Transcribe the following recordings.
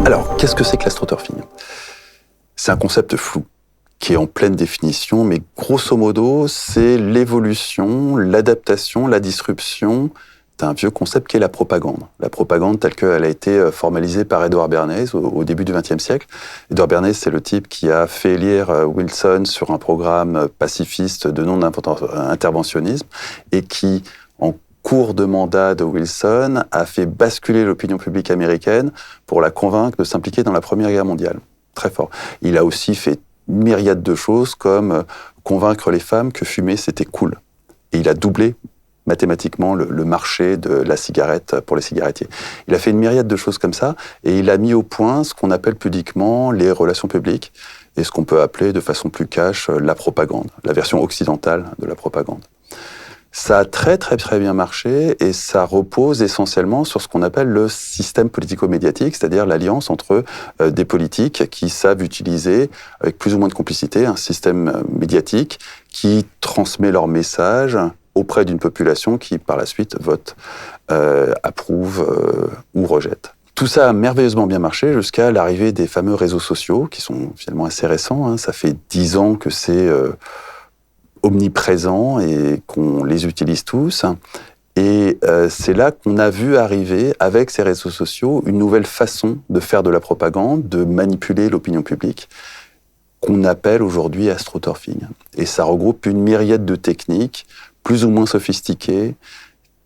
Alors, qu'est-ce que c'est que l'astroturfing ? C'est un concept flou, qui est en pleine définition, mais grosso modo, c'est l'évolution, l'adaptation, la disruption d'un vieux concept qui est la propagande. La propagande telle qu'elle a été formalisée par Edward Bernays au début du XXe siècle. Edward Bernays, c'est le type qui a fait élire Wilson sur un programme pacifiste de non-interventionnisme et qui, en cours de mandat de Wilson, a fait basculer l'opinion publique américaine pour la convaincre de s'impliquer dans la Première Guerre mondiale. Très fort. Il a aussi fait une myriade de choses comme convaincre les femmes que fumer, c'était cool. Et il a doublé mathématiquement le marché de la cigarette pour les cigarettiers. Il a fait une myriade de choses comme ça et il a mis au point ce qu'on appelle pudiquement les relations publiques et ce qu'on peut appeler de façon plus cash la propagande, la version occidentale de la propagande. Ça a très bien marché et ça repose essentiellement sur ce qu'on appelle le système politico-médiatique, c'est-à-dire l'alliance entre des politiques qui savent utiliser, avec plus ou moins de complicité, un système médiatique qui transmet leur message auprès d'une population qui, par la suite, vote, approuve ou rejette. Tout ça a merveilleusement bien marché jusqu'à l'arrivée des fameux réseaux sociaux, qui sont finalement assez récents. Hein. Ça fait 10 ans que c'est omniprésent et qu'on les utilise tous. Et c'est là qu'on a vu arriver, avec ces réseaux sociaux, une nouvelle façon de faire de la propagande, de manipuler l'opinion publique, qu'on appelle aujourd'hui astroturfing. Et ça regroupe une myriade de techniques, plus ou moins sophistiquées,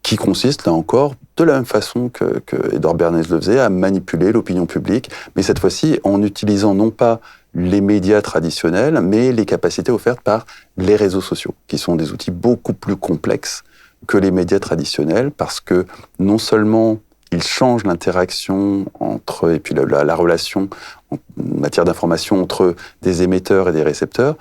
qui consistent, là encore, de la même façon que Edward Bernays le faisait, à manipuler l'opinion publique, mais cette fois-ci en utilisant non pas les médias traditionnels, mais les capacités offertes par les réseaux sociaux, qui sont des outils beaucoup plus complexes que les médias traditionnels, parce que non seulement ils changent l'interaction entre, et puis la relation en matière d'information entre des émetteurs et des récepteurs,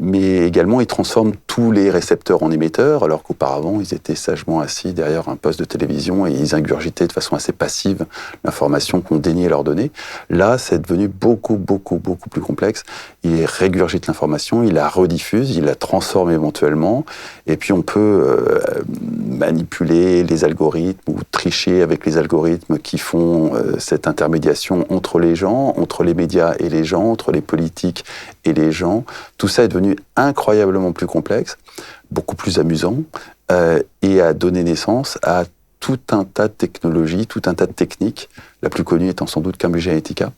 mais également ils transforment tous les récepteurs en émetteurs, alors qu'auparavant ils étaient sagement assis derrière un poste de télévision et ils ingurgitaient de façon assez passive l'information qu'on daignait leur donner. Là, c'est devenu beaucoup plus complexe. Ils régurgitent l'information, ils la rediffusent, ils la transforment éventuellement, et puis on peut manipuler les algorithmes ou tricher avec les algorithmes qui font cette intermédiation entre les gens, entre les médias et les gens, entre les politiques et les gens. Tout ça est devenu incroyablement plus complexe, beaucoup plus amusant, et a donné naissance à tout un tas de technologies, tout un tas de techniques, la plus connue étant sans doute Cambridge Analytica,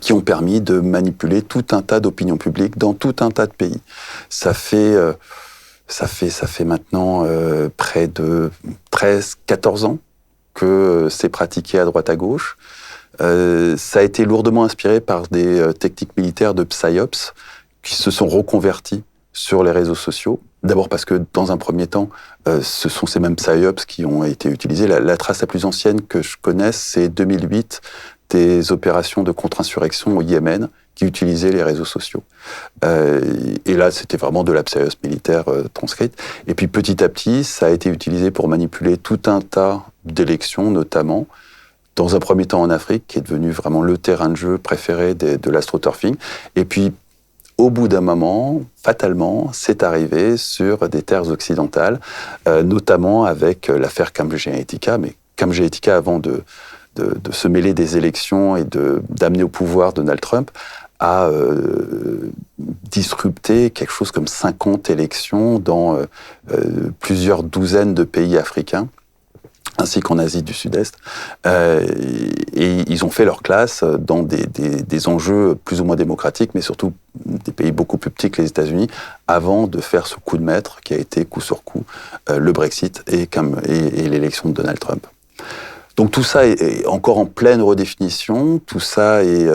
qui ont permis de manipuler tout un tas d'opinions publiques dans tout un tas de pays. Ça fait maintenant près de 13-14 ans que c'est pratiqué à droite à gauche. Ça a été lourdement inspiré par des techniques militaires de PSYOPS qui se sont reconvertis sur les réseaux sociaux. D'abord parce que, dans un premier temps, ce sont ces mêmes PSYOPS qui ont été utilisés. La trace la plus ancienne que je connaisse, c'est 2008, des opérations de contre-insurrection au Yémen qui utilisaient les réseaux sociaux. Et là, c'était vraiment de la PSYOPS militaire transcrite. Et puis, petit à petit, ça a été utilisé pour manipuler tout un tas d'élections, notamment, dans un premier temps en Afrique, qui est devenu vraiment le terrain de jeu préféré de l'astroturfing. Et puis, au bout d'un moment, fatalement, c'est arrivé sur des terres occidentales, notamment avec l'affaire Cambridge Analytica. Mais Cambridge Analytica, avant de se mêler des élections et d'amener au pouvoir Donald Trump, a disrupté quelque chose comme 50 élections dans plusieurs douzaines de pays africains, ainsi qu'en Asie du Sud-Est. Et ils ont fait leur classe dans des enjeux plus ou moins démocratiques, mais surtout des pays beaucoup plus petits que les États-Unis, avant de faire ce coup de maître qui a été coup sur coup le Brexit et l'élection de Donald Trump. Donc tout ça est encore en pleine redéfinition, tout ça est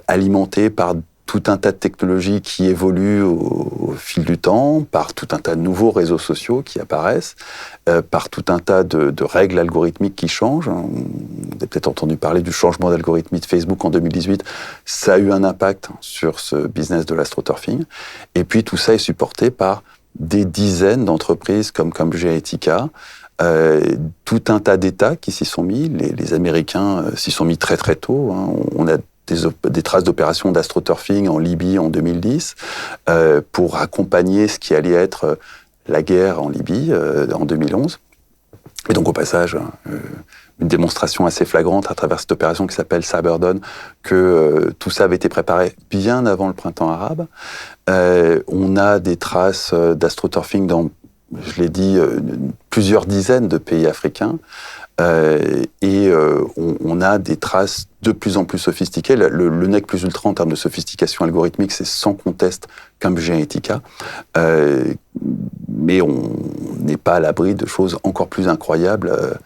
alimenté par tout un tas de technologies qui évoluent au fil du temps, par tout un tas de nouveaux réseaux sociaux qui apparaissent, par tout un tas de règles algorithmiques qui changent. Vous avez peut-être entendu parler du changement d'algorithmie de Facebook en 2018. Ça a eu un impact sur ce business de l'astroturfing. Et puis tout ça est supporté par des dizaines d'entreprises comme Cambridge Analytica, tout un tas d'États qui s'y sont mis. Les Américains s'y sont mis très tôt. Hein. On a des traces d'opérations d'astroturfing en Libye en 2010 pour accompagner ce qui allait être la guerre en Libye en 2011. Et donc au passage, une démonstration assez flagrante à travers cette opération qui s'appelle Cyberdawn, que tout ça avait été préparé bien avant le printemps arabe. On a des traces d'astroturfing dans, je l'ai dit, plusieurs dizaines de pays africains. On a des traces de plus en plus sophistiquées. Le nec plus ultra en termes de sophistication algorithmique, c'est sans conteste Cambridge Analytica. Mais on n'est pas à l'abri de choses encore plus incroyables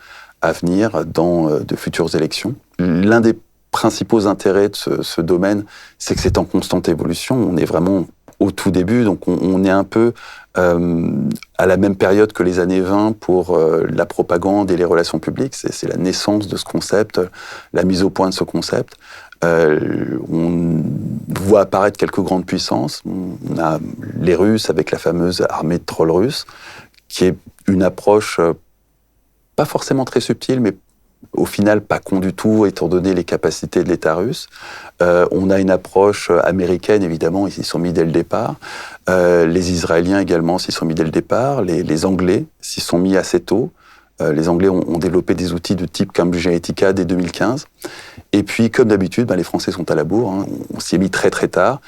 à venir dans de futures élections. L'un des principaux intérêts de ce domaine, c'est que c'est en constante évolution. On est vraiment au tout début, donc on est un peu à la même période que les années 20 pour la propagande et les relations publiques. C'est la naissance de ce concept, la mise au point de ce concept. On voit apparaître quelques grandes puissances. On a les Russes avec la fameuse armée de trolls russes, qui est une approche pas forcément très subtile, mais au final pas con du tout, étant donné les capacités de l'État russe. On a une approche américaine, évidemment, ils s'y sont mis dès le départ. Les Israéliens également s'y sont mis dès le départ. Les Anglais s'y sont mis assez tôt. Les Anglais ont développé des outils de type Cambridge Analytica dès 2015. Et puis, comme d'habitude, les Français sont à la bourre. On s'y est mis très très tard.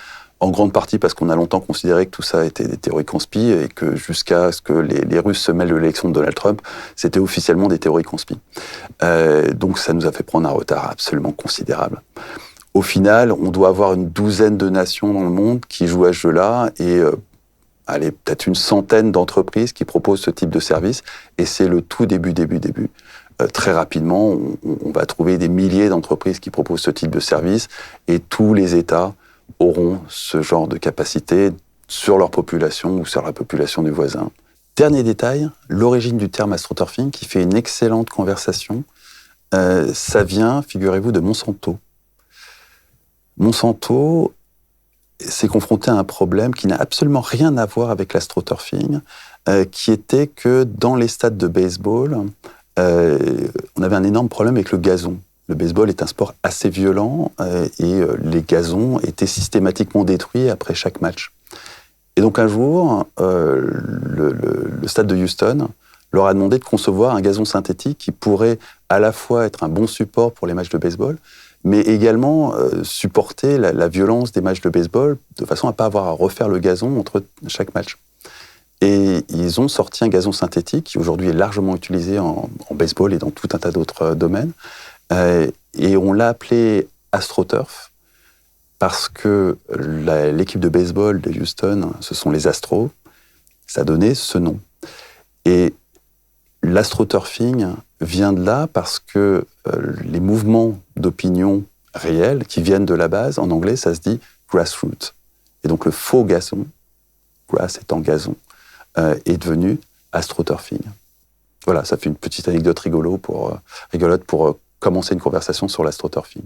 En grande partie parce qu'on a longtemps considéré que tout ça était des théories conspi et que jusqu'à ce que les Russes se mêlent de l'élection de Donald Trump, c'était officiellement des théories conspi. Donc ça nous a fait prendre un retard absolument considérable. Au final, on doit avoir une douzaine de nations dans le monde qui jouent à ce jeu-là et peut-être une centaine d'entreprises qui proposent ce type de service. Et c'est le tout début. Très rapidement, on va trouver des milliers d'entreprises qui proposent ce type de service et tous les États auront ce genre de capacité sur leur population ou sur la population du voisin. Dernier détail, l'origine du terme astroturfing qui fait une excellente conversation, ça vient, figurez-vous, de Monsanto. Monsanto s'est confronté à un problème qui n'a absolument rien à voir avec l'astroturfing, qui était que dans les stades de baseball, on avait un énorme problème avec le gazon. Le baseball est un sport assez violent et les gazons étaient systématiquement détruits après chaque match. Et donc un jour, le stade de Houston leur a demandé de concevoir un gazon synthétique qui pourrait à la fois être un bon support pour les matchs de baseball, mais également supporter la violence des matchs de baseball de façon à ne pas avoir à refaire le gazon entre chaque match. Et ils ont sorti un gazon synthétique qui aujourd'hui est largement utilisé en baseball et dans tout un tas d'autres domaines. Et on l'a appelé AstroTurf parce que l'équipe de baseball de Houston, ce sont les Astros, ça a donné ce nom. Et l'astroturfing vient de là parce que les mouvements d'opinion réels qui viennent de la base, en anglais, ça se dit grassroots. Et donc le faux gazon, grass étant gazon, est devenu astroturfing. Voilà, ça fait une petite anecdote rigolote pour commencer une conversation sur l'astroturfing.